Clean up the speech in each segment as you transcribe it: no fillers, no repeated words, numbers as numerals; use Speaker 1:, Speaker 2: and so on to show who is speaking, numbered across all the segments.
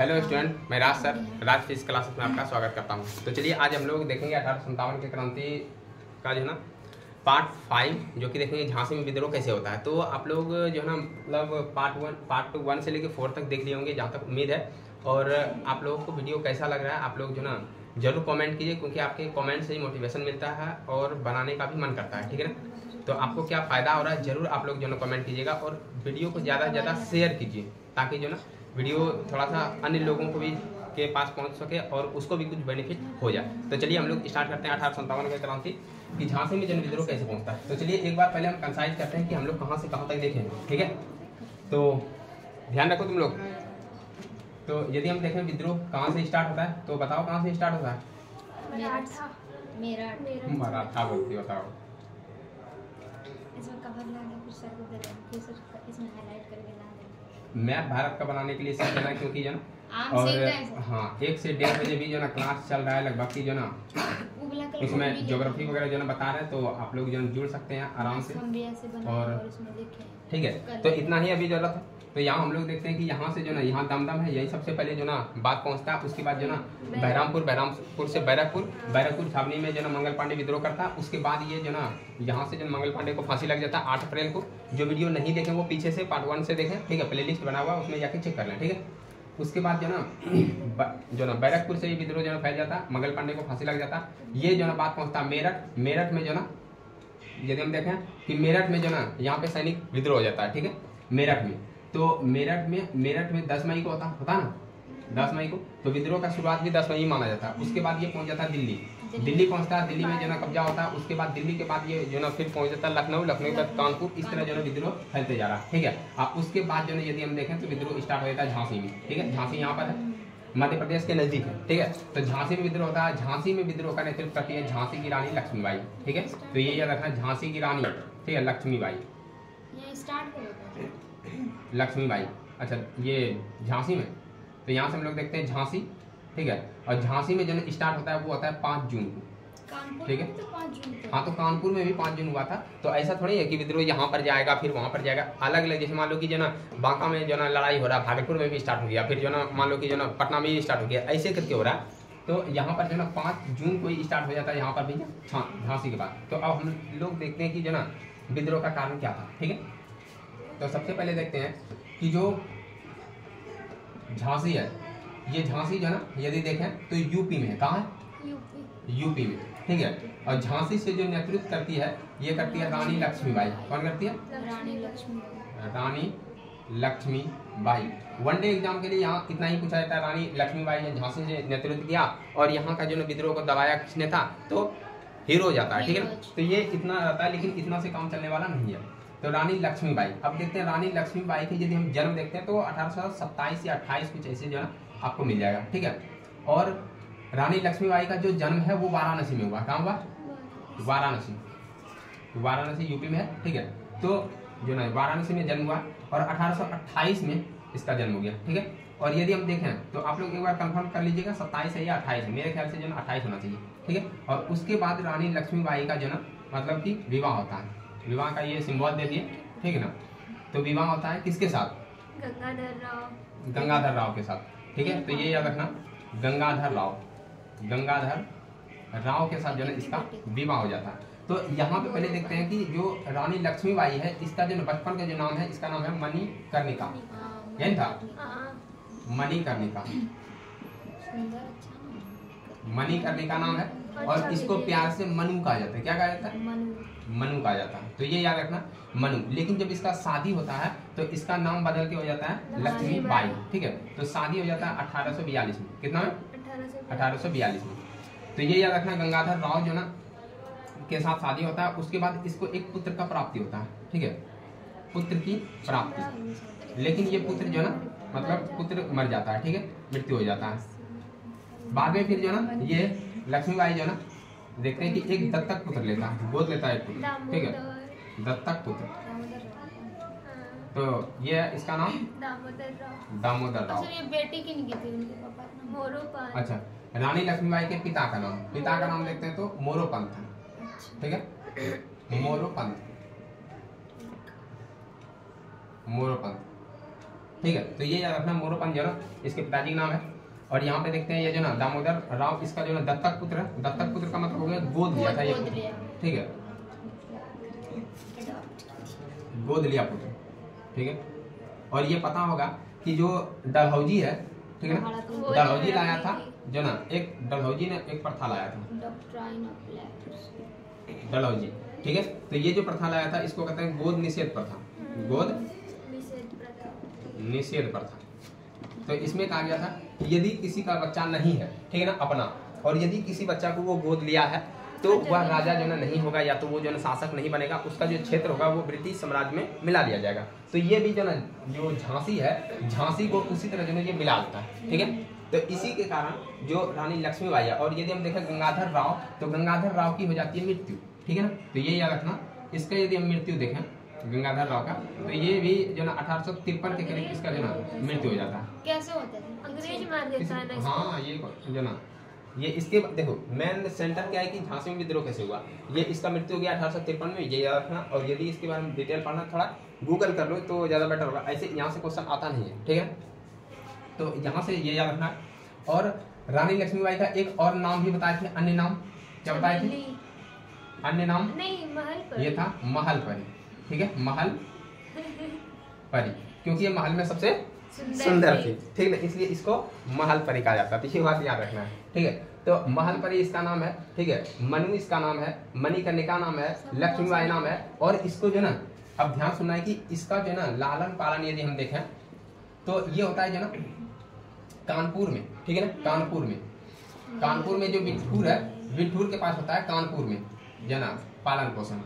Speaker 1: Hello student, मैं राज sir राज physics classes में आपका स्वागत करता हूं। तो चलिए आज हम लोग देखेंगे 1857 के क्रांति का जो है ना पार्ट 5 जो कि देखेंगे झांसी में विद्रोह कैसे होता है। तो आप लोग जो है ना मतलब पार्ट 1 से लेकर 4 तक देख लिए होंगे जहाँ तक उम्मीद है। और आप लोगों को वीडियो कैसा लग रहा है आप लोग जो ना जरूर कमेंट कीजिए, क्योंकि आपके कमेंट से ही मोटिवेशन मिलता है और बनाने का भी मन करता है, ठीक है ना। तो आपको क्या फ़ायदा हो रहा है जरूर आप लोग जो ना कमेंट कीजिएगा और वीडियो को ज़्यादा से ज़्यादा शेयर कीजिए, ताकि जो ना वीडियो थोड़ा सा अन्य लोगों को भी के पास पहुंच सके और उसको भी कुछ बेनिफिट हो जाए। तो चलिए हम लोग स्टार्ट करते हैं 1857 के क्रांति कि झांसी में जन विद्रोह कैसे पहुंचता है। तो चलिए एक बार पहले हम कंसाइज करते हैं कि हम लोग कहाँ से कहाँ तक देखें, ठीक है। तो ध्यान रखो तुम लोग। तो यदि हम देखें विद्रोह कहाँ से स्टार्ट होता है तो बताओ कहाँ से स्टार्ट होता है। मराठा बोलती बताओ।
Speaker 2: इसमें कवर लाना फिर सर को दे फिर सर इसमें हाईलाइट करके ला दे।
Speaker 1: मैप भारत का बनाने के लिए सब देना, क्योंकि जो ना
Speaker 2: आम से
Speaker 1: और हाँ 1 से 1:30 बजे भी जो ना क्लास चल रहा है लगभग की जो ना उसमें ज्योग्राफी वगैरह जो ना बता रहे हैं, तो आप लोग जो जुड़ सकते हैं आराम से और
Speaker 2: इसमें लिखे,
Speaker 1: ठीक है। तो इतना ही अभी जरूरत है। तो यहाँ हम लोग देखते हैं कि यहाँ से जो ना यहाँ दमदम है, यही सबसे पहले जो ना बात पहुँचता है। उसके बाद जो ना बहरामपुर से बैरकपुर छावनी में जो ना मंगल पांडे विद्रोह करता है। उसके बाद ये जो ना यहाँ से जो मंगल पांडे को फांसी लग जाता है 8 अप्रैल को। जो वीडियो नहीं देखें वो पीछे से पार्ट 1 से देखें, ठीक है। प्ले लिस्ट बना हुआ उसमें जाके चेक कर लें, ठीक है। उसके बाद जो ना बैरकपुर से विद्रोह जो ना फैल जाता है, मंगल पांडे को फांसी लग जाता है। ये जो ना बात पहुँचता है मेरठ में जो ना यदि हम देखें कि मेरठ में जो ना यहाँ पे सैनिक विद्रोह हो जाता है, ठीक है। मेरठ में तो मेरठ में 10 मई को होता ना 10 मई को। तो विद्रोह का शुरुआत भी 10 मई माना जाता है। उसके बाद ये पहुंच जाता है दिल्ली पहुंचता है। दिल्ली में जो ना कब्जा होता है। उसके बाद दिल्ली के बाद ये जो ना फिर पहुंच जाता है लखनऊ के बाद कानपुर। इस तरह जो ना विद्रोह फैलते जा रहा है, ठीक है। उसके बाद जो ना यदि हम देखें तो विद्रोह स्टार्ट हो जाता है झांसी में, ठीक है। झांसी यहाँ पर है, मध्य प्रदेश के नजदीक है, ठीक है। तो झांसी में विद्रोह होता है। झांसी में विद्रोह का नेतृत्व करती है झांसी की रानी लक्ष्मीबाई, ठीक है। तो ये याद रखना झांसी की रानी, ठीक है, लक्ष्मीबाई लक्ष्मीबाई। अच्छा ये झांसी में, तो यहाँ से हम लोग देखते हैं झांसी, ठीक है। और झांसी में जो स्टार्ट होता है वो होता है 5 जून को, ठीक है। हाँ तो कानपुर में भी 5 जून हुआ था। तो ऐसा थोड़ी है कि विद्रोह यहाँ पर जाएगा फिर वहाँ पर जाएगा, अलग अलग। जैसे मान लो कि जो ना बांका में जो ना लड़ाई हो रहा है, भागलपुर में भी स्टार्ट हो गया, फिर जो ना मान लो कि जो ना पटना में भी स्टार्ट हो गया, ऐसे करके हो रहा है। तो यहाँ पर जो ना 5 जून को ही स्टार्ट हो जाता है यहाँ पर भी झांसी के बाद। तो अब हम लोग देखते हैं कि जो ना विद्रोह का कारण क्या था, ठीक है। तो सबसे पहले देखते हैं कि जो झांसी है, ये झांसी जो ना यदि देखें तो यूपी में है। कहाँ है? यूपी में, ठीक है। और झांसी से जो नेतृत्व करती है ये करती है रानी लक्ष्मीबाई। कौन करती है? रानी लक्ष्मीबाई। वनडे एग्जाम के लिए यहाँ इतना ही पूछा जाता है। रानी लक्ष्मीबाई ने झांसी से नेतृत्व किया और यहाँ का जो ना विद्रोह को दबाया किसने था, तो हीरो जाता है, ठीक है। तो ये इतना रहता है, लेकिन इतना से काम चलने वाला नहीं है। तो रानी लक्ष्मीबाई, अब देखते हैं रानी लक्ष्मीबाई की यदि हम जन्म देखते हैं तो 1827 या 28 कुछ ऐसे जो है आपको मिल जाएगा, ठीक है। और रानी लक्ष्मीबाई का जो जन्म है वो वाराणसी में हुआ। कहाँ हुआ? वाराणसी यूपी में है, ठीक है। तो जो ना वाराणसी में जन्म हुआ और 1828 में इसका जन्म हो गया, ठीक है। और यदि हम देखें तो आप लोग एक बार कंफर्म कर लीजिएगा 27 है या 28 है। मेरे ख्याल से जो ना 28 होना चाहिए, ठीक है। और उसके बाद रानी लक्ष्मीबाई का जन्म मतलब कि विवाह होता है। विवाह का ये सिंबल दे दिए, ठीक है ना। तो विवाह होता है किसके साथ? गंगाधर राव के साथ, ठीक है। तो ये याद रखना गंगाधर राव के साथ जो है इसका विवाह हो जाता है। तो यहाँ पे पहले देखते हैं कि जो रानी लक्ष्मीबाई है इसका जो बचपन का जो नाम है इसका नाम है मणिकर्णिका। यही था मणिकर्णिका नाम है। और इसको प्यार से मनु कहा जाता है। क्या कहा जाता है? मनु कहा जाता है। तो ये याद रखना मनु। लेकिन जब इसका शादी होता है तो इसका नाम बदल के हो जाता है लक्ष्मीबाई, ठीक है। तो शादी हो जाता है 1842 में। कितना में? 1842 में। तो ये याद रखना गंगाधर राव जो ना के साथ शादी होता है। उसके बाद इसको एक पुत्र का प्राप्ति होता है, ठीक है, पुत्र की प्राप्ति। लेकिन ये पुत्र जो ना मतलब पुत्र मर जाता है, ठीक है, मृत्यु हो जाता है। बाद में फिर जो ना ये लक्ष्मीबाई जो ना देखते हैं कि एक दत्तक पुत्र लेता है, गोद लेता है एक पुत्र, ठीक है, दत्तक पुत्र। तो ये इसका नाम दामोदर राव।
Speaker 2: ये बेटी की नहीं थी उनके पापा मोरोपंत।
Speaker 1: अच्छा रानी लक्ष्मीबाई के पिता का नाम देखते हैं तो मोरोपंत है, ठीक है। मोरोपंत ठीक है। तो ये याद रखना मोरोपंत जो ना इसके पिताजी का नाम है। और यहाँ पे देखते हैं ये जो ना दामोदर राव इसका जो ना दत्तक पुत्र है। दत्तक पुत्र का मतलब हो गया गोद लिया था ये, ठीक है, गोद लिया पुत्र, ठीक है। और ये पता होगा कि जो डलहौजी है, ठीक है ना, डलहौजी लाया था जो ना, एक डलहौजी ने एक प्रथा लाया था, डलहौजी, ठीक है। तो ये जो प्रथा लाया था इसको कहते हैं गोद निषेध प्रथा, गोद निषेध प्रथा। तो इसमें कहा गया था कि यदि किसी का बच्चा नहीं है, ठीक है ना, अपना, और यदि किसी बच्चा को वो गोद लिया है तो वह राजा जो ना नहीं होगा, या तो वो जो ना शासक नहीं बनेगा, उसका जो क्षेत्र होगा वो ब्रिटिश साम्राज्य में मिला दिया जाएगा। तो ये भी जो ना जो झांसी है, झांसी को उसी तरह जो ना ये मिला देता है, ठीक है। तो इसी के कारण जो रानी लक्ष्मीबाई है, और यदि हम देखें गंगाधर राव, तो गंगाधर राव की हो जाती है मृत्यु, ठीक है ना। तो ये याद रखना, इसका यदि हम मृत्यु देखें गंगाधर राव का, तो ये भी जो ना 1853 के करीब इसका जो ना मृत्यु हो जाता है।
Speaker 2: कैसे होता है?
Speaker 3: अंग्रेज मार देता है ना।
Speaker 1: हाँ, ये जो ना ये इसके देखो मेन सेंटर क्या है कि झांसी में विद्रोह कैसे हुआ, ये इसका मृत्यु हो गया 1853 में, ये याद रखना। और यदि इसके बारे में डिटेल पढ़ना थोड़ा गूगल कर लो तो ज़्यादा बेटर होगा, ऐसे यहाँ से क्वेश्चन आता नहीं है, ठीक है। तो यहाँ से ये याद रखना। और रानी लक्ष्मीबाई का एक और नाम भी बताए थे, अन्य नाम क्या बताए थे? अन्य नाम
Speaker 3: नहीं, महल पर
Speaker 1: ये था महल परी, ठीक है, महल परी, क्योंकि ये महल में सबसे सुंदर थी, ठीक है, इसलिए इसको महल परी कहा जाता है। तो ये बात याद रखना है, ठीक है। तो महल परी इसका नाम है, ठीक है, मनु इसका नाम है, मणिकर्णिका नाम है, लक्ष्मीबाई नाम है। और इसको जो ना अब ध्यान सुनना है कि इसका जो ना लालन पालन यदि हम देखें तो ये होता है जो ना कानपुर में, ठीक है ना, कानपुर में जो बिठूर है, बिठूर के पास होता है कानपुर में जो ना पालन पोषण,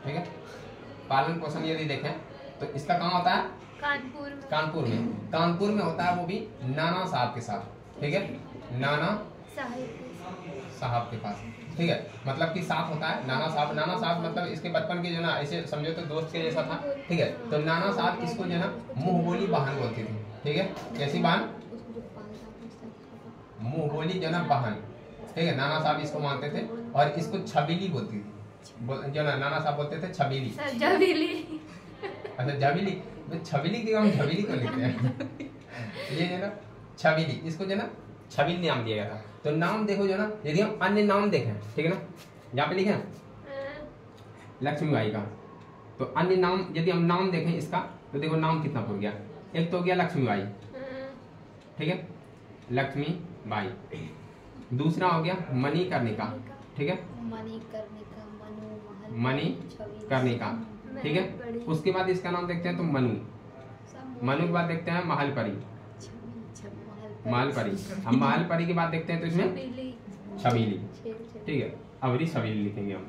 Speaker 1: ठीक है। पालन पोषण यदि देखें तो इसका कहाँ होता है? कानपुर में होता है, वो भी नाना साहब के साथ, ठीक है, नाना साहब के पास, ठीक है। मतलब कि साथ होता है नाना साहब मतलब इसके बचपन के जो ना ऐसे समझो तो दोस्त के जैसा था, ठीक है। तो नाना साहब इसको जो ना मुंह बोली बहन बोलती थी, ठीक है। कैसी बहन? मुंह बोली जो ना बहन, ठीक है। नाना साहब इसको मानते थे और इसको छबीली बोलती थी, जो ना नाना साहब बोलते थे छबीली। अच्छा, जबीली, छबीली की हम छबीली को लिखते हैं ये जो ना छबीली, इसको जो ना छबीली नाम दिया गया था। तो नाम देखो जो ना, यदि हम अन्य नाम देखें, ठीक है ना, यहाँ पे लिखे लक्ष्मीबाई का, तो अन्य नाम यदि हम नाम देखें इसका, तो देखो नाम कितना पूर गया। एक तो हो गया लक्ष्मीबाई, ठीक है, लक्ष्मीबाई। दूसरा हो गया मणिकर्णिका, ठीक है, मणिकर्णिका, ठीक है। उसके बाद इसका नाम देखते हैं तो मनु के बाद देखते हैं महल परी, हम महल परी के बाद देखते हैं तो इसमें छबीली, ठीक है, अवरी छबीली लिखेंगे हम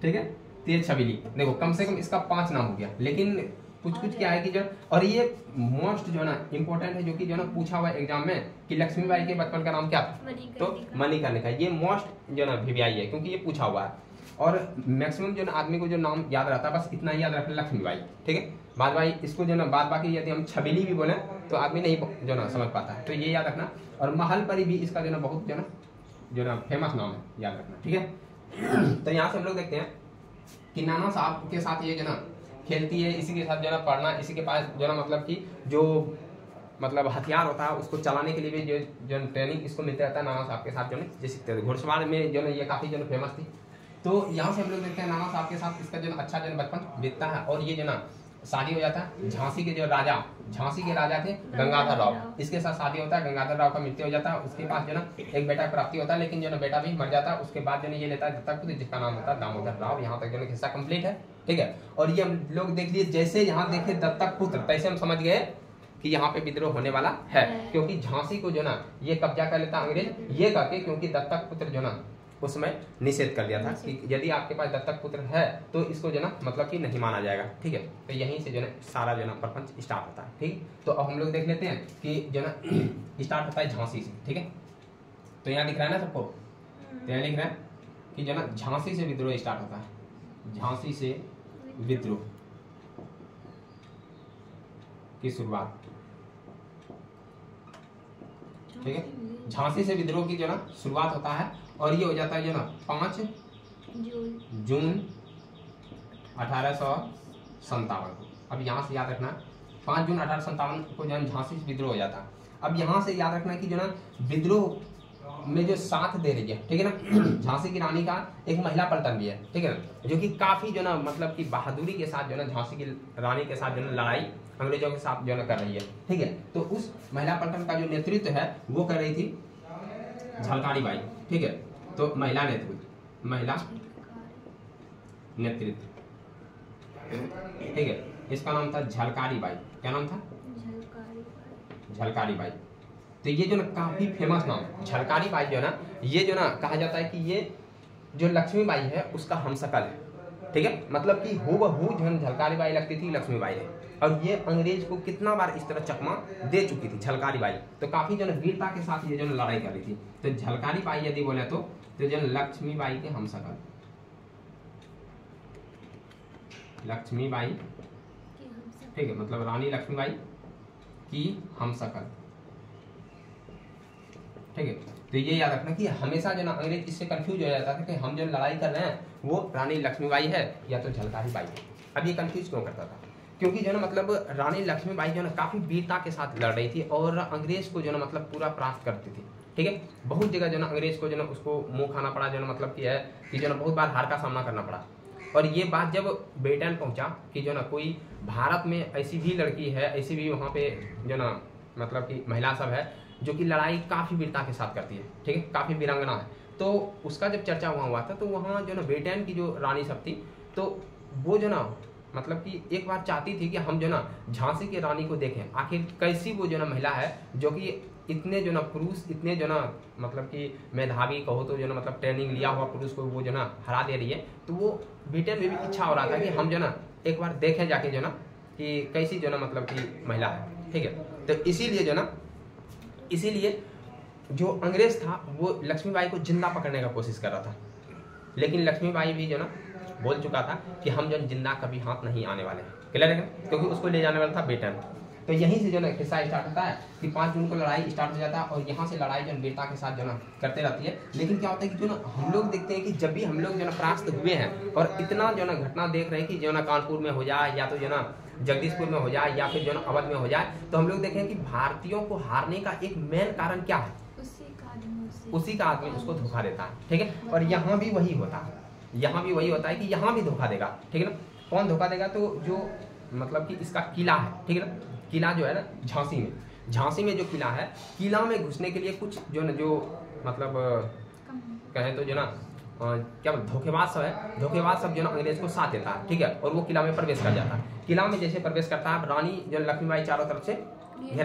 Speaker 1: ठीक है। तो ये छबीली, देखो कम से कम इसका 5 नाम हो गया। लेकिन कुछ क्या है कि जो, और ये मोस्ट जो ना इम्पोर्टेंट है, जो कि जो ना पूछा हुआ एग्जाम में कि लक्ष्मीबाई के बचपन का नाम क्या था, तो मणिकर्णिका। ये मोस्ट जो ना वीवीआई है, क्योंकि ये पूछा हुआ है। और मैक्सिमम जो ना आदमी को जो नाम याद रहता है बस इतना ही याद रखना, लक्ष्मीबाई, ठीक है। बाद बाकी इसको जो ना बाद बाकी यदि हम छबीली भी बोले तो आदमी नहीं जो ना समझ पाता है, तो ये याद रखना। और महल परी भी इसका जो ना बहुत जो ना फेमस नाम है, याद रखना, ठीक है। तो यहाँ से हम लोग देखते हैं कि नाना साहब के साथ ये जो ना खेलती है, इसी के साथ जो ना पढ़ना, इसी के पास जो ना मतलब कि जो मतलब हथियार होता है उसको चलाने के लिए भी जो ट्रेनिंग इसको मिलता रहता है नाना साहब के साथ जो ना सीखते थे। घुड़सवार में जो ना ये काफ़ी जो ना फेमस थी। तो यहाँ से हम लोग देखते हैं नाना साहब के साथ इसका जो अच्छा जो बचपन बीतता है। और ये जो ना शादी हो जाता है झांसी के राजा थे गंगाधर राव, इसके साथ शादी होता है। गंगाधर राव का मृत्यु हो जाता है, उसके पास जो ना एक बेटा प्राप्ति होता है, लेकिन जो ना बेटा भी मर जाता है। उसके बाद जो ना ये लेता है दत्तक पुत्र, जिसका नाम होता है दामोदर राव। यहाँ तक जो ना हिस्सा कंप्लीट है, ठीक है। और ये हम लोग देख लिए, जैसे यहाँ देखे दत्तक पुत्र, तैसे हम समझ गए कि यहाँ पे विद्रोह होने वाला है, क्योंकि झांसी को जो ना ये कब्जा कर लेता अंग्रेज, ये करके, क्योंकि दत्तक पुत्र जो ना उसमें निषेध कर दिया था कि यदि आपके पास दत्तक पुत्र है तो इसको जो ना मतलब कि नहीं माना जाएगा, ठीक है। तो यहीं से जो ना सारा जो ना प्रपंच स्टार्ट होता है, ठीक। तो अब हम लोग देख लेते हैं कि जो ना स्टार्ट होता है झांसी से, ठीक है। तो यहाँ लिख रहा है ना सबको, तो यहाँ लिख रहा है कि जो ना झांसी से विद्रोह स्टार्ट होता है, झांसी से विद्रोह की शुरुआत, ठीक है। झांसी से विद्रोह की जो ना शुरुआत होता है और ये हो जाता है जो ना 5 जून 1857 को। अब यहाँ से याद रखना 5 जून 1857 को जो है झांसी से विद्रोह हो जाता। अब यहाँ से याद रखना कि जो ना विद्रोह में जो साथ दे रही है, ठीक है ना, झांसी की रानी का एक महिला पलटन भी है, ठीक है ना, जो कि काफी जो ना मतलब कि बहादुरी के साथ जो ना झांसी की रानी के साथ जो ना लड़ाई अंग्रेजों के साथ जो ना कर रही है, ठीक है। तो उस महिला पलटन का जो नेतृत्व है वो कर रही थी झलकारी बाई, ठीक है। तो महिला नेतृत्व, महिला नेतृत्व, ठीक है, इसका नाम था झलकारी बाई। क्या नाम था? झलकारी बाई। तो ये जो ना काफी फेमस नाम झलकारी बाई जो है ना, ये जो ना कहा जाता है कि ये जो लक्ष्मीबाई है उसका हमशक्ल है, ठीक है। मतलब कि हूबहू जो है झलकारी बाई लगती थी लक्ष्मीबाई है, और ये अंग्रेज को कितना बार इस तरह चकमा दे चुकी थी झलकारी बाई। तो काफी जो ना वीरता के साथ ये जो ना लड़ाई कर रही थी। तो झलकारी बाई यदि बोले तो जो लक्ष्मीबाई के हमशक्ल, लक्ष्मीबाई, ठीक है, मतलब रानी लक्ष्मीबाई की हमशक्ल, ठीक है। तो ये याद रखना कि हमेशा जो ना अंग्रेज इससे कंफ्यूज हो जाता था कि हम जो लड़ाई कर रहे हैं वो रानी लक्ष्मीबाई है या तो झलकारी बाई है। अब ये कंफ्यूज क्यों करता था? क्योंकि जो ना मतलब रानी लक्ष्मीबाई जो ना काफी वीरता के साथ लड़ रही थी और अंग्रेज को जो ना मतलब पूरा परास्त करती थी, ठीक है। बहुत जगह जो ना अंग्रेज को जो ना उसको मुंह खाना पड़ा, जो ना मतलब कि है कि जो ना बहुत बार हार का सामना करना पड़ा। और ये बात जब ब्रिटेन पहुंचा कि जो ना कोई भारत में ऐसी भी लड़की है, ऐसी भी वहाँ पे जो ना मतलब कि महिला सब है जो कि लड़ाई काफी वीरता के साथ करती है, ठीक है, काफी वीरांगना है। तो उसका जब चर्चा वहाँ हुआ था तो वहाँ जो ना ब्रिटेन की जो रानी सब थी तो वो जो ना मतलब कि एक बार चाहती थी कि हम जो ना झांसी की रानी को देखें, आखिर कैसी वो जो ना महिला है जो कि इतने जो ना पुरुष, इतने जो ना मतलब कि मेधावी कहो तो जो ना मतलब ट्रेनिंग लिया हुआ पुरुष को वो जो ना हरा दे रही है। तो वो ब्रिटेन में भी इच्छा हो रहा था कि हम जो ना एक बार देखें जाके जो ना कि कैसी जो ना मतलब कि महिला है, ठीक है। तो इसीलिए जो अंग्रेज था वो लक्ष्मीबाई को जिंदा पकड़ने का कोशिश कर रहा था, लेकिन लक्ष्मीबाई भी जो ना बोल चुका था कि हम जो जिंदा कभी हाथ नहीं आने वाले हैं, क्लियर है, क्योंकि उसको ले जाने वाला था ब्रिटेन। तो यहीं से जो ना किस्सा स्टार्ट होता है कि 5 जून को लड़ाई स्टार्ट हो जाता है और यहाँ से लड़ाई जो वीरता के साथ जो ना करते रहती है। लेकिन क्या होता है कि जो ना हम लोग देखते हैं कि जब भी हम लोग जो ना परास्त हुए हैं और इतना जो ना घटना देख रहे हैं कि जो ना कानपुर में हो जाए या तो जो ना जगदीशपुर में हो जाए या फिर जो ना अवध में हो जाए, तो हम लोग देखें कि भारतीयों को हारने का एक मेन कारण क्या है? उसी का आदमी उसको धोखा देता है, ठीक है। और यहाँ भी वही होता है, यहाँ भी वही होता है कि यहाँ भी धोखा देगा, ठीक है ना। कौन धोखा देगा? तो जो मतलब कि इसका किला है, ठीक है ना, किला जो है ना झांसी में जो किला है, किला में घुसने के लिए कुछ जो ना जो मतलब कहें तो जो ना क्या धोखेबाज सब है, धोखेबाज सब जो ना अंग्रेज को साथ देता है, ठीक है। और वो किला में प्रवेश कर जाता है। किला में जैसे प्रवेश करता है, रानी जो लक्ष्मीबाई चारों तरफ से घिर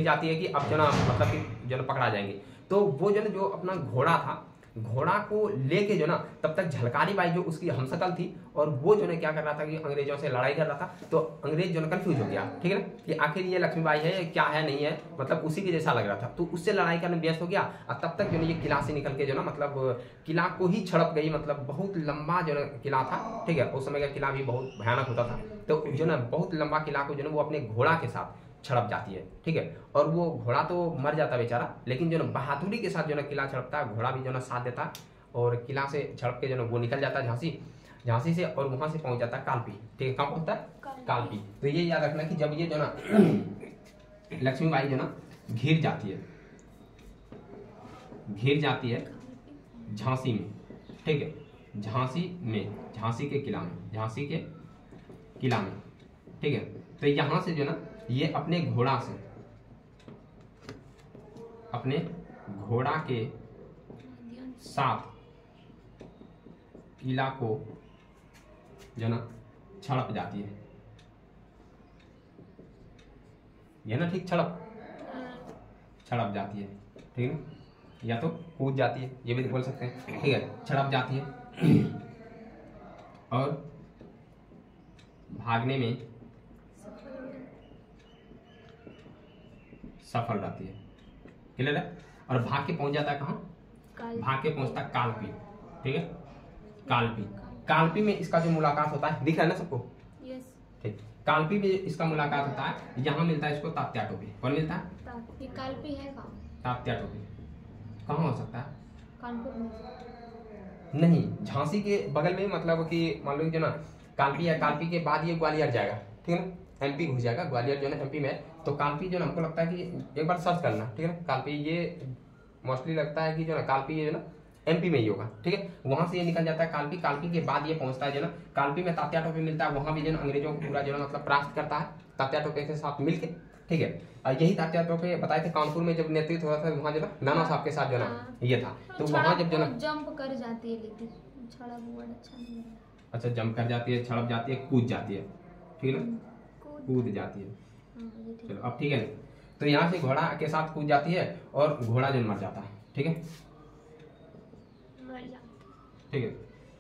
Speaker 1: जाती है कि अब जो ना मतलब कि जो ना पकड़ा जाएंगे। तो वो जो ना जो अपना घोड़ा था, घोड़ा को लेके जो ना तब तक झलकारी बाई जो उसकी हमशक्ल थी और वो जो ना क्या कर रहा था कि अंग्रेजों से लड़ाई कर रहा था। तो अंग्रेज जो ना कंफ्यूज हो गया, ठीक है ना, कि आखिर ये लक्ष्मीबाई है क्या है नहीं है, मतलब उसी के जैसा लग रहा था। तो उससे लड़ाई करने व्यस्त हो गया और तब तक जो ना ये किला से निकल के जो ना मतलब किला को ही छड़प गई। मतलब बहुत लंबा जो ना किला था, ठीक है, उस समय का किला भी बहुत भयानक होता था। तो जो ना बहुत लंबा किला को जो ना वो अपने घोड़ा के साथ छड़प जाती है, ठीक है। और वो घोड़ा तो मर जाता बेचारा, लेकिन जो ना बहादुरी के साथ जो ना किला छड़पता है, घोड़ा भी जो ना साथ देता और किला से छड़प के जो ना वो निकल जाता है झांसी से, और वहां से पहुंच जाता है कालपी, ठीक है। कहाँ पहुंचता है? कालपी। तो ये याद रखना कि जब ये जो ना लक्ष्मीबाई जो ना घिर जाती है झांसी में, ठीक है, झांसी के किला में, ठीक है। तो यहाँ से जो ना ये अपने घोड़ा के साथ किला को जो ना छड़प जाती है, ये ना ठीक छड़प जाती है, ठीक है, या तो कूद जाती है, ये भी बोल सकते हैं, ठीक है, छड़प जाती है और भागने में सफल रहती है, क्लियर है। और भाग के पहुंच जाता है कहाँ? भाग के पहुंचता कालपी, ठीक है, कालपी में इसका जो मुलाकात होता है, दिख रहा है ना सबको? ठीक, कालपी में इसका मुलाकात होता है, यहाँ मिलता है इसको तात्या टोपी। कौन मिलता है?
Speaker 2: ये कालपी है कहाँ?
Speaker 1: तात्या टोपी कहाँ हो सकता है?
Speaker 2: कानपुर में
Speaker 1: नहीं, झांसी के बगल में, मतलब कि मान लो जो ना कालपी है, कालपी के बाद ये ग्वालियर जाएगा, ठीक है ना, एमपी घुस जाएगा, ग्वालियर जो है एमपी में है। तो कालपी जो है हमको लगता है कि एक बार सर्च करना, ठीक है ना, कालपी ये मोस्टली लगता है कि जो है कालपी ये ना एमपी में ही होगा, ठीक है। वहां से ये निकल जाता है कालपी, कालपी के बाद ये पहुंचता है जो ना कालपी में तात्या टोपे मिलता है, वहां भी जो अंग्रेजों को पूरा जो है मतलब परास्त करता है तात्या टोपे के साथ मिलके, ठीक है। और यही तात्या टोपे बताए थे कानपुर में जब नेतृत्व हुआ था, वहां जो ना नाना साहब के साथ जो ना ये था, तो वहां जब जो ना
Speaker 2: जंप कर जाती है, लेकिन छड़ा वर्ड अच्छा नहीं है।
Speaker 1: अच्छा जंप कर जाती है, छड़प जाती है, कूद जाती है, ठीक है ना, कूद जाती है। चलो अब ठीक है, तो यहाँ से घोड़ा के साथ कूद जाती है और घोड़ा जो मर जाता है, ठीक है, ठीक है,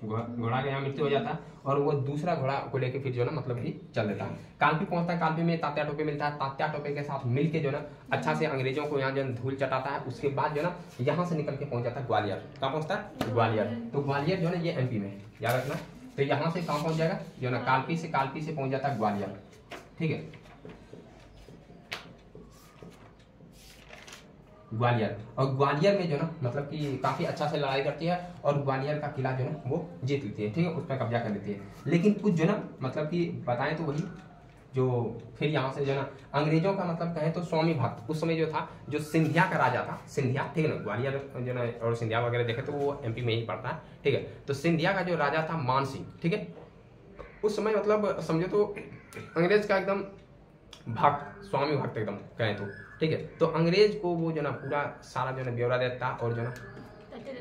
Speaker 1: घोड़ा के यहाँ मृत्यु हो जाता है और वो दूसरा घोड़ा को लेके फिर जो ना मतलब कि चल देता है। कालपी पहुंचता है, कालपी में तात्या टोपे मिलता है, तात्या टोपे के साथ मिलके जो ना अच्छा से अंग्रेजों को यहाँ जो धूल चटाता है। उसके बाद जो ना यहाँ से निकल के पहुंच जाता है ग्वालियर। कहाँ पहुंचता है? ग्वालियर। तो ग्वालियर जो ना ये एमपी में, याद रखना। तो यहाँ से कहाँ पहुंच जाएगा जो ना कालपी से पहुंच जाता है ग्वालियर, ठीक है, ग्वालियर। और ग्वालियर में जो ना मतलब कि काफी अच्छा से लड़ाई करती है और ग्वालियर का किला जो ना वो जीत लेती है, ठीक है, उस पर कब्जा कर लेती है। लेकिन कुछ जो ना मतलब कि बताएं तो वही जो फिर यहाँ से जो ना अंग्रेजों का मतलब कहें तो स्वामी भक्त उस समय जो था, जो सिंधिया का राजा था, सिंधिया, ठीक है ना, ग्वालियर जो ना और सिंधिया वगैरह देखे तो वो एमपी में ही पड़ता है, ठीक है। तो सिंधिया का जो राजा था मान सिंह, ठीक है, उस समय मतलब समझो तो अंग्रेज का एकदम भक्त, स्वामी भक्त एकदम कहें तो, ठीक है। तो अंग्रेज को वो जो ना पूरा सारा जो ना ब्यौरा देता और जो ना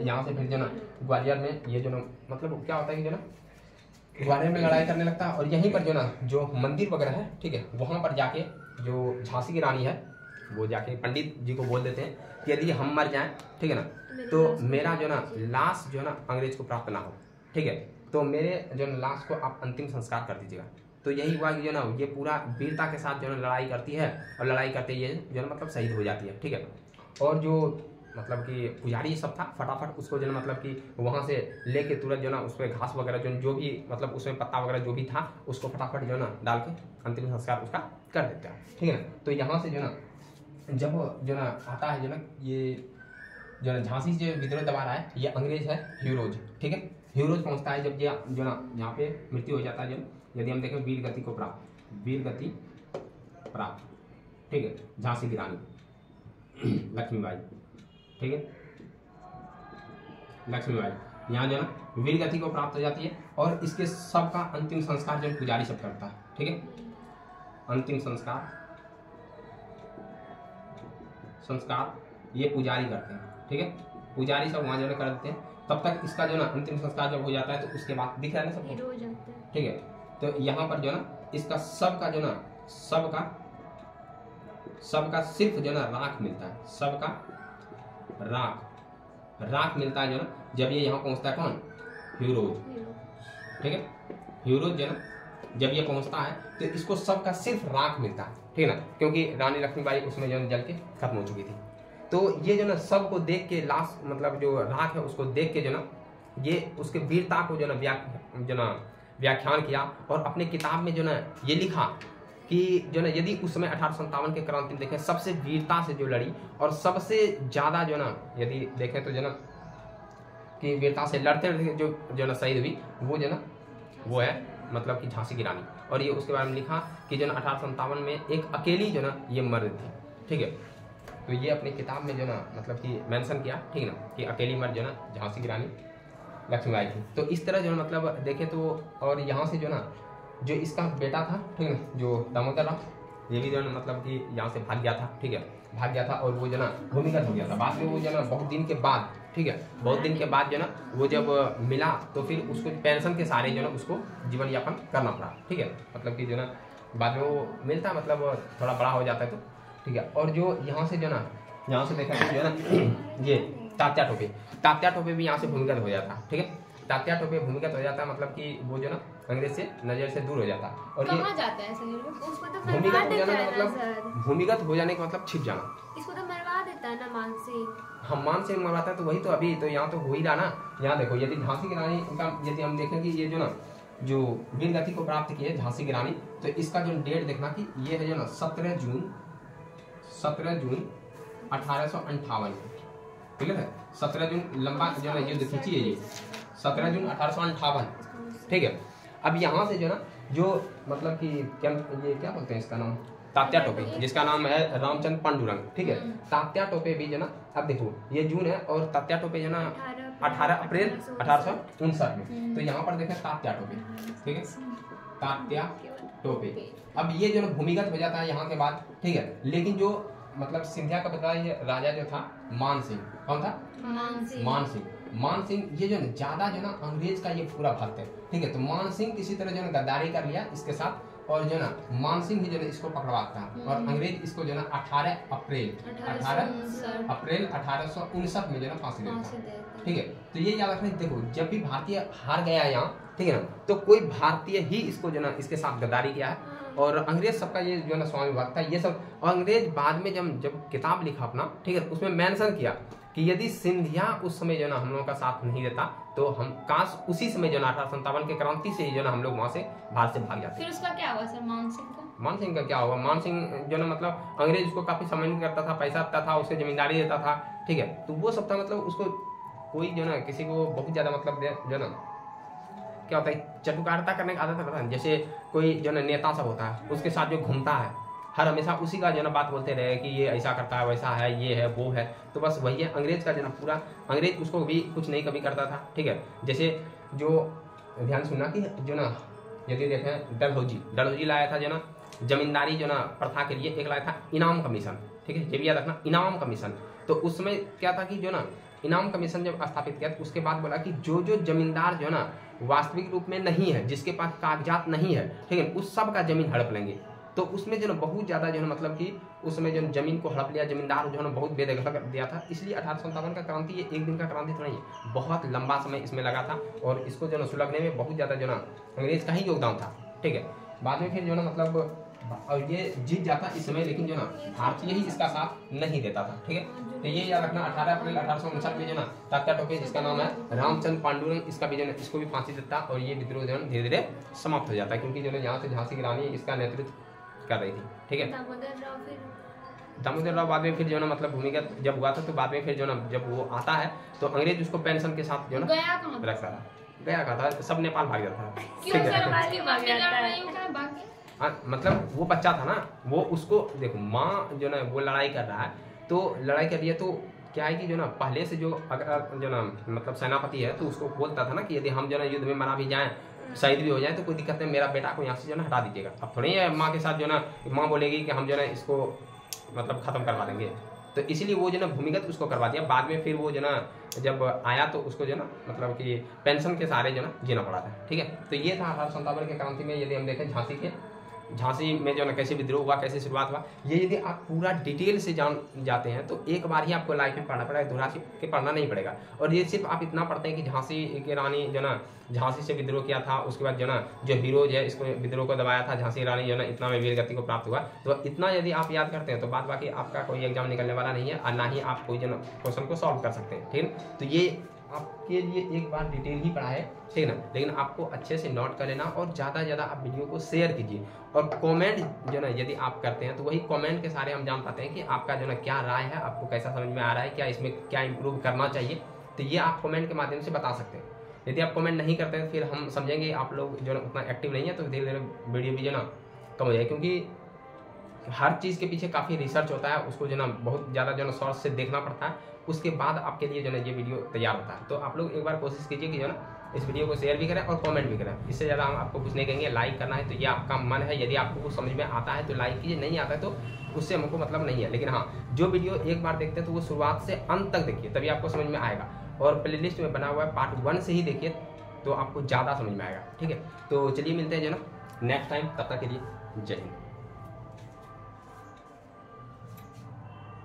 Speaker 1: यहाँ से फिर जो ना ग्वालियर में ये जो ना मतलब क्या होता है कि जो ना ग्वालियर में लड़ाई करने लगता है और यहीं पर जो ना जो मंदिर वगैरह है, ठीक है, वहां पर जाके जो झांसी की रानी है वो जाके पंडित जी को बोल देते हैं कि यदि हम मर जाएं, ठीक है ना, तो मेरा जो ना लाश जो ना अंग्रेज को प्राप्त ना हो, ठीक है, तो मेरे जो लाश को आप अंतिम संस्कार कर दीजिएगा। तो यही हुआ कि जो ना ये पूरा वीरता के साथ जो ना लड़ाई करती है और लड़ाई करते ये जो ना मतलब शहीद हो जाती है, ठीक है। और जो मतलब कि पुजारी सब था फटाफट उसको जो ना मतलब कि वहाँ से लेके तुरंत जो ना उस पर घास वगैरह जो भी मतलब उसमें पत्ता वगैरह जो भी था उसको फटाफट जो ना डाल के अंतिम संस्कार उसका कर देता है, ठीक है ना। तो यहाँ से जो ना जब जो ना आता है जो ना ये जो ना झांसी से विद्रोह दबा रहा है ये अंग्रेज है ह्यूरोज, ठीक है। ह्यूरोज पहुँचता है जब ये जो ना यहाँ पे मृत्यु हो जाता है, जब यदि हम देखें वीर गति को प्राप्त, वीर गति प्राप्त, ठीक है, झांसी की रानी लक्ष्मीबाई, ठीक है, लक्ष्मीबाई यहाँ जो ना वीर गति को प्राप्त हो जाती है और इसके सबका अंतिम संस्कार जो पुजारी सब करता है, ठीक है, अंतिम संस्कार ये पुजारी करते हैं, ठीक है, पुजारी सब वहाँ जो कर देते हैं। तब तक इसका जो ना अंतिम संस्कार जब हो जाता है तो उसके बाद दिख रहा है ना सबको, ठीक है। तो यहाँ पर जो ना इसका सबका जो ना सबका सिर्फ जो ना राख मिलता है, सबका राख मिलता है जो ना जब ये यहाँ पहुँचता है, कौन? ह्यूरोज, ठीक है, ह्यूरोज जो ना जब ये पहुँचता है तो इसको सबका सिर्फ राख मिलता है, ठीक है ना, क्योंकि रानी लक्ष्मीबाई उसमें जो जल के खत्म हो चुकी थी। तो ये जो ना सबको देख के लाश मतलब जो राख है उसको देख के जो ना ये उसके वीरता को जो ना व्याख्यान किया और अपने किताब में जो ना ये लिखा कि जो ना यदि उस समय 1857 के क्रांति में देखें सबसे वीरता से जो लड़ी और सबसे ज़्यादा जो ना यदि देखें तो जो ना कि वीरता से लड़ते जो ना शहीद हुई वो जो ना वो है मतलब कि झांसी की रानी। और ये उसके बारे में लिखा कि जो ना 1857 में एक अकेली जो ना ये मर्द थी, ठीक है। तो ये अपनी किताब में जो ना मतलब कि मेंशन किया, ठीक है ना, कि अकेली मर्द जो ना झांसी की रानी लक्ष्मीबाई थी। तो इस तरह जो मतलब देखें तो और यहाँ से जो ना जो इसका बेटा था, ठीक है ना, जो दामोदर राव ये भी जो ना मतलब कि यहाँ से भाग गया था, ठीक है, भाग गया था और वो जो ना भूमिगत हो गया था। बाद में वो जो ना बहुत दिन के बाद, ठीक है, बहुत दिन के बाद जो ना वो जब मिला तो फिर उसको पेंशन के सहारे जो ना उसको जीवन यापन करना पड़ा, ठीक है, मतलब कि जो ना बाद में वो मिलता मतलब थोड़ा बड़ा हो जाता है तो, ठीक है। और जो यहाँ से जो ना यहाँ से देखा जो है ना ये तात्या टोपे भी यहाँ से भूमिगत हो जाता है, ठीक है, तात्या टोपे भूमिगत हो जाता है मतलब कि वो जो ना अंग्रेज से नजर से दूर हो जाता है। और ये
Speaker 2: जाता है उसको तो
Speaker 1: भूमिगत हो जाने का मतलब भूमिगत हो जाने का मतलब छिप जाना,
Speaker 2: इसको तो मरवा देता है ना मानसिंह।
Speaker 1: हम मानसिंह मरवाता है तो वही तो अभी तो यहाँ तो हो ही रहा ना। यहाँ देखो यदि झांसी की रानी का यदि हम देखें कि ये जो ना जो वीर गति को प्राप्त की है झांसी की रानी, तो इसका जो डेट देखना कि ये है जो ना 17 जून 1858, ठीक है, 17 जून लंबा जो ना युद्ध खींची है ये 17 जून 1858, ठीक है। अब यहाँ से जो ना जो मतलब कि क्या ये क्या बोलते हैं इसका नाम, तात्या टोपे, जिसका नाम है रामचंद्र पांडुरंग, ठीक है। तात्या टोपे भी जो ना, अब देखो ये जून है और तात्या टोपे जो ना 18 अप्रैल 1859 में, तो यहाँ पर देखें तात्या टोपे, ठीक है, तात्या टोपे। अब ये जो ना भूमिगत हो जाता है यहाँ के बाद, ठीक है। लेकिन जो मतलब सिंधिया का बताया ये राजा जो था मान सिंह, कौन था, मान सिंह ये जो ना ज्यादा जो ना अंग्रेज का ये पूरा भक्त है, ठीक है। तो मान सिंह किसी तरह जो ना गद्दारी कर लिया इसके साथ, और जो ना मान सिंह ही जो ना इसको पकड़वाता है, और अंग्रेज इसको जो ना 18 अप्रैल 1859 में जो ना फांसी देता है, ठीक है। तो ये याद रखना, देखो जब भी भारतीय हार गया यहाँ, ठीक है ना, तो कोई भारतीय ही इसको जो ना इसके साथ गद्दारी किया है, और अंग्रेज सबका ये जो ना स्वामी भक्त था ये सब। और अंग्रेज बाद में जब किताब लिखा अपना, ठीक है, उसमें मेंशन किया कि यदि सिंधिया उस समय जो ना हम लोगों का साथ नहीं देता तो हम काश उसी समय जो ना 1857 के क्रांति से जो ना हम लोग वहां से भारत से भाग जाते।
Speaker 2: फिर उसका क्या हुआ सर मान सिंह का?
Speaker 1: मान सिंह का क्या हुआ, मान सिंह जो ना मतलब अंग्रेज उसको काफी सम्मानित करता था, पैसा देता था, उसको जमींदारी देता था, ठीक है। तो वो सब था, मतलब उसको कोई जो ना किसी को बहुत ज्यादा मतलब जो ना क्या होता है चटुकारिता करने का आदत रहता है। जैसे कोई जो ना नेता सब होता है उसके साथ जो घूमता है, हर हमेशा उसी का जो ना बात बोलते रहे कि ये ऐसा करता है, वैसा है, ये है, वो है। तो बस वही है अंग्रेज का जो ना पूरा, अंग्रेज उसको भी कुछ नहीं कभी करता था, ठीक है। जैसे जो ध्यान सुनना कि जो ना यदि देखें डलहौजी लाया था जो ना जमींदारी जो ना प्रथा के लिए, एक लाया था इनाम कमीशन, ठीक है, ये भी याद रखना इनाम कमीशन। तो उसमें क्या था कि जो ना इनाम कमीशन जब स्थापित किया तो उसके बाद बोला कि जो जमींदार जो ना वास्तविक रूप में नहीं है, जिसके पास कागजात नहीं है, ठीक है, उस सब का जमीन हड़प लेंगे। तो उसमें जो ना बहुत ज्यादा जो है मतलब कि उसमें जो जमीन को हड़प लिया, जमींदार जो है बहुत बेदखल कर दिया था। इसलिए 1857 का क्रांति ये एक दिन का क्रांति तो नहीं है, बहुत लंबा समय इसमें लगा था, और इसको जो ना सुलगने में बहुत ज्यादा जो ना अंग्रेज का ही योगदान था, ठीक है। बाद में फिर जो ना मतलब और ये जीत जाता इस समय, लेकिन जो ना भारतीय ही इसका साथ नहीं देता था, ठीक है। तो ये याद रखना 18 अप्रैल 1859 में जो ना तात्या टोपे, जिसका नाम है रामचंद्र पांडुरंग, इसका भी जो ना इसको भी फांसी देता, और ये विद्रोह जो है धीरे धीरे समाप्त हो जाता है, क्योंकि जो ना यहाँ से झांसी की रानी इसका नेतृत्व कर रही थी, ठीक है। दामोदर राव बाद में फिर जो ना मतलब भूमिगत जब हुआ था, तो बाद में फिर जो ना जब वो आता है तो अंग्रेज उसको पेंशन के साथ जो ना रखता था। गया कहा था, सब नेपाल भाग जाता है, मतलब वो बच्चा था ना, वो उसको देखो माँ जो ना वो लड़ाई कर रहा है, तो लड़ाई कर रही है, तो क्या है कि जो ना पहले से जो अगर जो ना मतलब सेनापति है, तो उसको बोलता था ना कि यदि हम जो ना युद्ध में मरा भी जाएं, शहीद भी हो जाए, तो कोई दिक्कत नहीं, मेरा बेटा को यहाँ से जो ना हटा दीजिएगा। अब थोड़ी है माँ के साथ जो ना माँ बोलेगी कि हम जो ना इसको मतलब खत्म करवा देंगे, तो इसीलिए वो जो ना भूमिगत उसको करवा दिया। बाद में फिर वो जो ना जब आया तो उसको जो ना मतलब कि पेंशन के सहारे जो ना जीना पड़ा था, ठीक है। तो ये था 1857 के क्रांति में। यदि हम देखें झांसी में जो ना कैसे विद्रोह हुआ, कैसे शुरुआत हुआ, ये यदि आप पूरा डिटेल से जान जाते हैं तो एक बार ही आपको लाइफ में पढ़ना पड़ेगा, दोहरा के पढ़ना नहीं पड़ेगा। और ये सिर्फ आप इतना पढ़ते हैं कि झांसी की रानी जो ना झांसी से विद्रोह किया था, उसके बाद जो ना जो हीरोज है इसको विद्रोह को दबाया था, झांसी रानी जो ना इतना में वीर गति को प्राप्त हुआ। तो इतना यदि आप याद करते हैं तो बाद बाकी आपका कोई एग्जाम निकलने वाला नहीं है, और ना ही आप कोई जो ना क्वेश्चन को सॉल्व कर सकते हैं, ठीक है। तो ये आपके लिए एक बार डिटेल ही पढ़ा है, ठीक है ना, लेकिन आपको अच्छे से नोट कर लेना, और ज़्यादा से ज़्यादा आप वीडियो को शेयर कीजिए, और कमेंट जो ना यदि आप करते हैं तो वही कमेंट के सारे हम जान पाते हैं कि आपका जो ना क्या राय है, आपको कैसा समझ में आ रहा है, क्या इसमें क्या इम्प्रूव करना चाहिए। तो ये आप कमेंट के माध्यम से बता सकते हैं। यदि आप कमेंट नहीं करते हैं फिर हम समझेंगे आप लोग जो ना उतना एक्टिव नहीं है, तो धीरे धीरे वीडियो भी जो ना कम हो जाए, क्योंकि हर चीज़ के पीछे काफ़ी रिसर्च होता है, उसको जो ना बहुत ज़्यादा जो ना सोर्स से देखना पड़ता है, उसके बाद आपके लिए जो ना ये वीडियो तैयार होता है। तो आप लोग एक बार कोशिश कीजिए कि जो ना इस वीडियो को शेयर भी करें और कमेंट भी करें। इससे ज़्यादा हम आपको कुछ नहीं कहेंगे, लाइक करना है तो ये आपका मन है, यदि आपको कुछ समझ में आता है तो लाइक कीजिए, नहीं आता है तो उससे हमको मतलब नहीं है। लेकिन हाँ, जो वीडियो एक बार देखते हैं तो वो शुरुआत से अंत तक देखिए, तभी आपको समझ में आएगा, और प्लेलिस्ट में बना हुआ है पार्ट 1 से ही देखिए तो आपको ज़्यादा समझ में आएगा, ठीक है। तो चलिए मिलते हैं जो ना नेक्स्ट टाइम, तब तक के लिए जय हिंद।